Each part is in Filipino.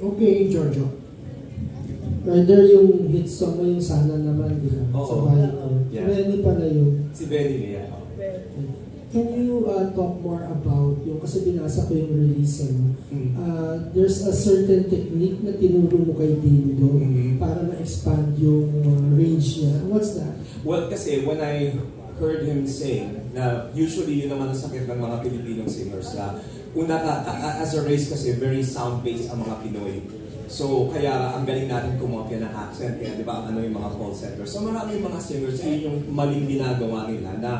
Okay, Giorgio. Rather yung hit song mo yung Sana Naman, di ba? Sa bahay ko. Yeah. Benny pala yun. Si Benny niya. Can you talk more about yung, kasi binasa ko yung release, ano? There's a certain technique na tinuro mo kay Dindo para ma-expand yung range niya. What's that? Well, kasi when I heard him sing, na usually yun naman ang sakit ng mga Pilipinong singers na as a race kasi very sound-based ang mga Pinoy. So, kaya ang galing natin kumopya ng accent, kaya di ba, ano yung mga call centers. So, maraming mga singers, yun yung maling ginagawa nila na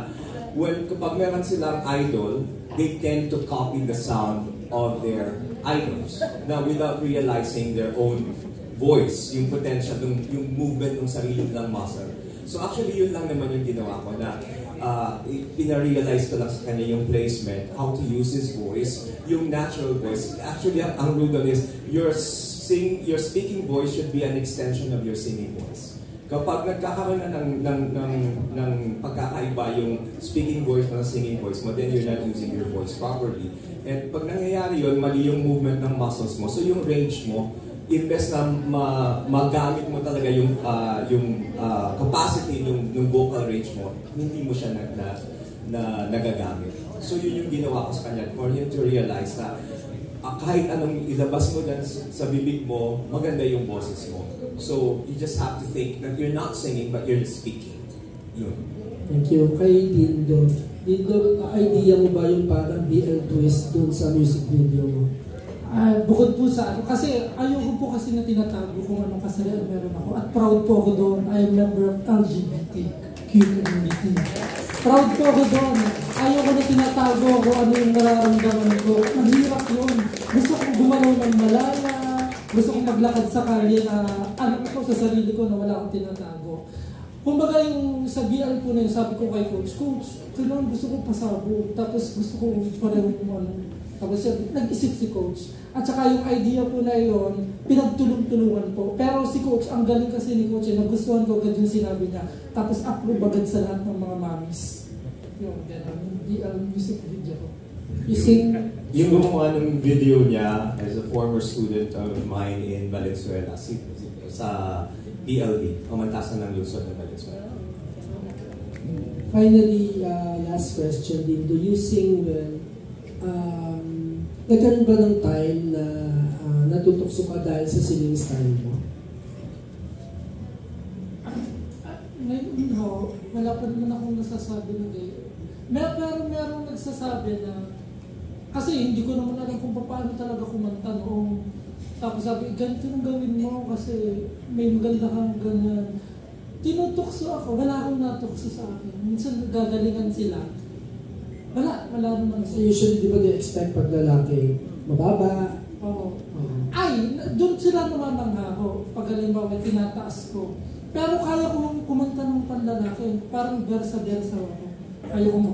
kapag meron silang idol, they tend to copy the sound of their idols na without realizing their own voice, yung potential, yung movement ng sarili nilang muscle. So actually, yun lang naman yung ginawa ko na pina-realize ko lang sa kanya yung placement, how to use his voice, yung natural voice. Actually, ang rule is your speaking voice should be an extension of your singing voice. Kapag nagkakaroon na ng pagkakaiba yung speaking voice na singing voice mo, then you're not using your voice properly. And pag nangyayari yun, mali yung movement ng muscles mo. So yung range mo, imbes na magamit mo talaga yung capacity ng vocal range mo, hindi mo siya nagagamit. So yun yung ginawa ko sa kanya, for him to realize na kahit anong ilabas mo dyan sa bibig mo, maganda yung boses mo. So you just have to think that you're not singing but you're speaking. Yun. Thank you. Kay Dindo, idea mo ba yung parang BL twist dun sa music video mo? Bukod po sa ano, kasi ayoko po kasi na tinatago kung anong kasalanan meron ako. At proud po ako doon, I am member of LGBTQ community. Proud po ako doon. Ayoko na tinatago kung ano yung nararamdaman ko. Mahirap yun. Gusto kong gumalaw ng malala. Gusto kong maglakad sa kalye na alam ko sa sarili ko na wala akong tinatago. Kumbaga yung sa BL po na yun, sabi ko kay Coach, kailangan gusto kong pasabog. Tapos gusto kong parang tapos nag-isip si Coach. At saka yung idea po na yun, pinagtulong-tulungan po. Pero si Coach, ang galing kasi ni Coach, nagustuhan ko agad yung sinabi niya. Tapos approve agad sa lahat ng mga mommies. Yung music video ko. Yung gumawa ng video niya as a former student of mine in Valenzuela, sa PLB, Pamantasan ng Lungsod ng Valenzuela. Finally, last question din. Do you sing well? Nagkaroon ba ng time na natutukso ka dahil sa singing style mo? No, wala pa naman akong nasasabi na gano'n. Pero merong nagsasabi na, kasi hindi ko naman alam kung paano talaga kumanta noong. Tapos sabi, ganito yung gawin mo kasi may maganda kang ganyan. Tinutukso ako, wala akong natukso sa akin. Minsan gagalingan sila. Wala naman. So usually, di ba expect pag lalaki, mababa? Oo. Ay, doon sila namamangha ako. Pag halimbawa, tinataas ko. Pero kaya kong kumanta ng panlalaki. Parang versa-versa ako. Kaya kong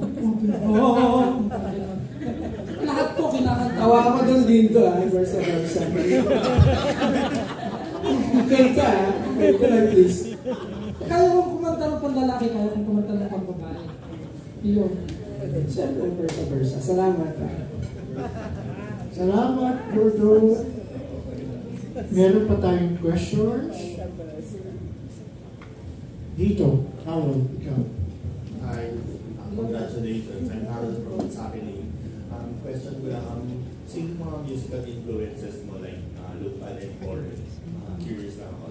lahat po kinakanta. Tawa ko doon dito versa-versa. Okay ka Okay ka lang please. Kaya kong kumanta ng panlalaki, kaya kong kumanta ng pambabae. Yun. Siyempre, versa-versa. Salamat. Salamat, Bordo. Meron pa tayong questions? Dito, Harold, ikaw. Hi, congratulations. I'm Harold from What's Happening. Question ko lang, sino mga musical influences mo like local and foreign? Curious lang ako.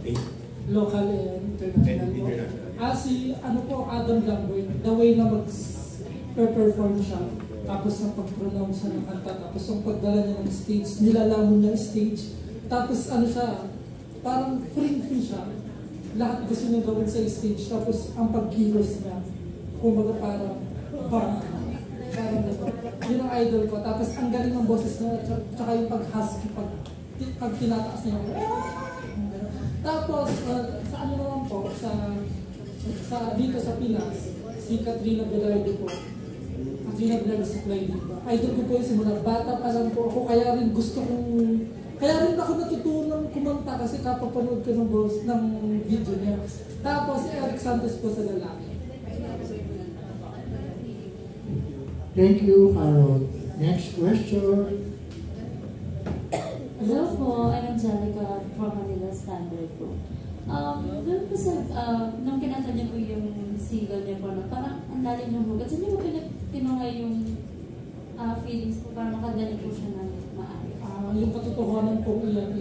Local and international. Si Adam Lambert, the way na mag-perform siya, tapos ang pag-pronounce siya ng kanta, tapos ang pagdala niya ng stage, nilalamon niya yung stage, tapos siya, parang free siya. Lahat gusto niya gawin sa stage, tapos ang pag-kilos niya, kumbaga parang yun ang idol ko. Tapos ang galing ng boses niya, tsaka yung pag-husky, pag tinataas niya. Tapos, sa ano naman po, dito sa Pinas, si Katrina Velarde po. Katrina Velarde sa Play Diva. Idol ko po yung simula. Bata pa lang po ako, kaya rin ako natutunan kumanta kasi kapapanood ko ng video niya. Tapos, si Eric Santos po sa lalaki. Thank you, Harold. Next question. Hello po. po, I'm Angelica from Manila Standard po. Doon po sa, nung kinanta niyo po yung single niyo po, na parang ang lalim ng hugot. Saan niyo po kinuha yung feelings po para makadali po siya ng maayos? Yung katotohanan po iyan,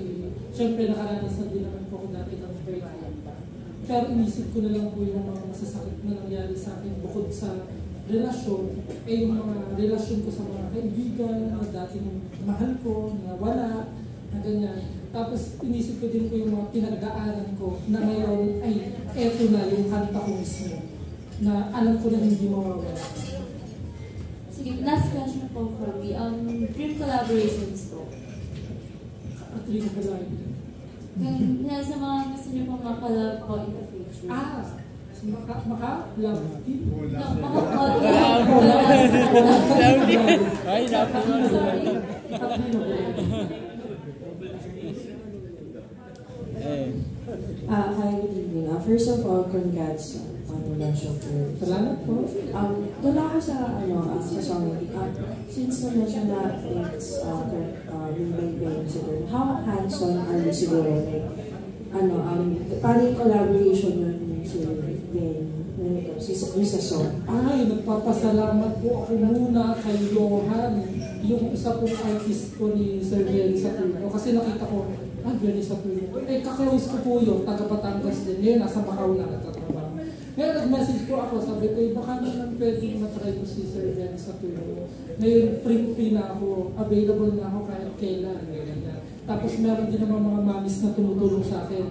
siyempre nakaranas na din naman po ako dati ng breakup. Pero inisip ko na lang po yung mga masasakit na nangyari sa akin bukod sa relasyon, yung mga relasyon ko sa mga kaibigan na dating mahal ko, na wala, na ganyan. Tapos inisip ko din po yung mga pinagdaanan ko na ngayon ay eto na yung kanta ko mismo na alam ko na hindi mawawala. Sige, last question po for me. Dream collaborations po. Dream collaborations. Kaya sa mga gusto niyo pong makalab po in the future. Maka-love team? No, maka-collab. Ay, sorry. Hi, good evening. First of all, congrats on the launch of your... Salamat po. Doon ako sa song. Since na-mention na it's yung by Ben siguro, how hands-on are you siguro? Like, paano yung collaboration yun si Ben when it comes sa song? Ay, nagpapasalamat po ako muna kay Johan, yung isa pong artist ko ni Sir Jerry Saturno. Kasi nakita ko, Jerry Saturno. Kaklose ko po yun, taga Batangas din. Ngayon, nasa Macau na nagtatrabaho. Ngayon, nag-message po ako, sabi ko, baka naman pwedeng matry ko si Sir Jerry Saturno. Ngayon, free na ako, available na ako kahit kailan. Tapos meron din naman mga mamis na tumutulong sa akin,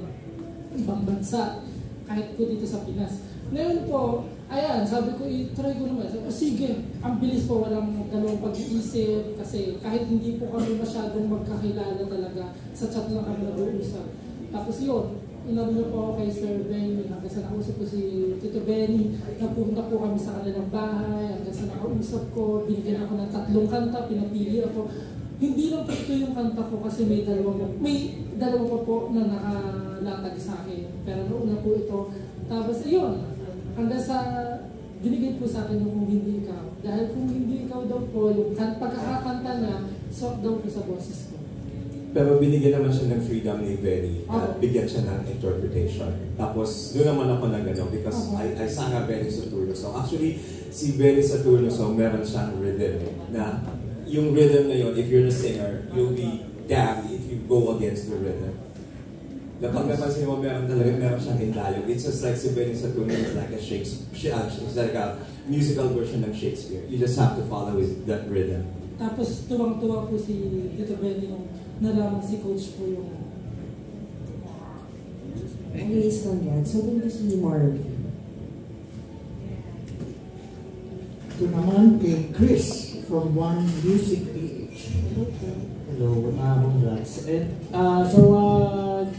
ibang bansa, kahit po dito sa Pinas. Ngayon po, ayan, sabi ko, try ko naman. Sabi ko, sige, ang bilis po, walang dalawang pag-iisip, kasi kahit hindi po kami masyadong magkakilala talaga, sa chat lang kami nag-uusap. Tapos yun, inano po ako kay Sir Benny, hanggang sa nakausap ko si Tito Benny, napunta po kami sa kanilang bahay, hanggang sa nakausap ko, binigyan ako ng 3 kanta, pinapili ako. Hindi lang po ito yung kanta ko kasi may dalawa pa po na nakalatag sa akin. Pero nauna po ito. Tapos ayun, hanggang sa binigay po sa akin yung Kung Hindi Ikaw. Dahil kung hindi ikaw daw po, yung pagkakakanta niya, swak daw po sa boses ko. Pero binigyan naman siya ng freedom ni Benny at bigyan siya ng interpretation. Tapos doon naman ako nag because I sang a Benny Saturno song. Actually, si Benny Saturno song meron siyang rhythm na yung rhythm na yun, if you're the singer, you'll be damned if you go against the rhythm. Na pag napansin mo, meron siyang hindayog. It's just like si Benny Saturno is like a Shakespeare. It's like a musical version ng Shakespeare. You just have to follow with that rhythm. Tapos tuwang-tuwa po si Tito Benny nung nalaman si Coach po yung... Anyways, congrats. So, din ko si Marv. Ito naman kay Chris from One Music PH. Hello, congrats. And,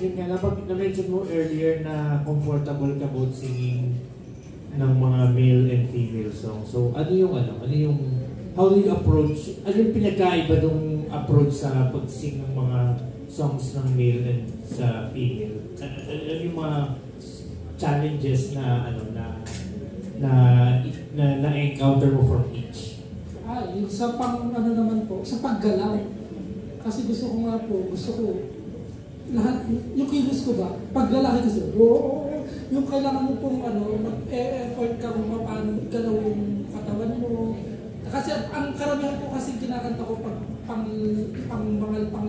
yun nga, na-mention mo earlier na comfortable ka both singing ng mga male and female songs. So, how do you approach, ano yung pinagkaiba ng approach sa pag-sing ng mga songs ng male and sa female? Ano yung mga challenges na na-encounter mo from each? Yung sa naman po, sa paggalaw. Kasi gusto ko lahat, yung kilos ko ba, pag lalaki kasi, yung kailangan mo pong mag-effort ka kung paano igalaw yung katawan mo. Kasi ang karamihan po kasi kinakanta ko pang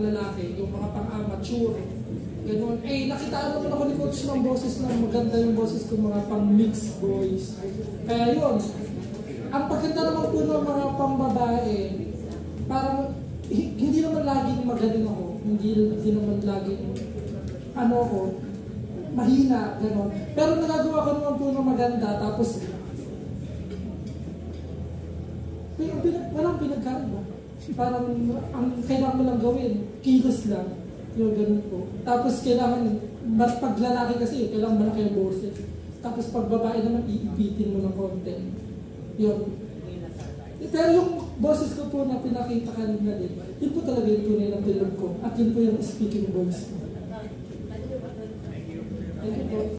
lalaki, yung mga pang-amateur. Ganun. Nakita naman ako ni Coach ng boses na maganda yung boses ko, mga pang-mixed voice. Kaya yun, ang pagkanta naman po ng mga pang-babae, parang hindi naman laging magaling ako. Hindi naman laging mahina, gano'n. Pero nagagawa ko naman po ng maganda, tapos walang pinagkaiba. Parang ang kailangan mo lang gawin, kilos lang. Yung ganun po. Tapos kailangan, pag lalaki kasi, kailangan malaki ang boses. Tapos pag babae naman, iibitin mo ng konti. Yun. Pero yung boses ko po na pinakita kanina din, yun po talaga yung tunay ng tulog ko. At yun po yung speaking voice ko. Thank you po.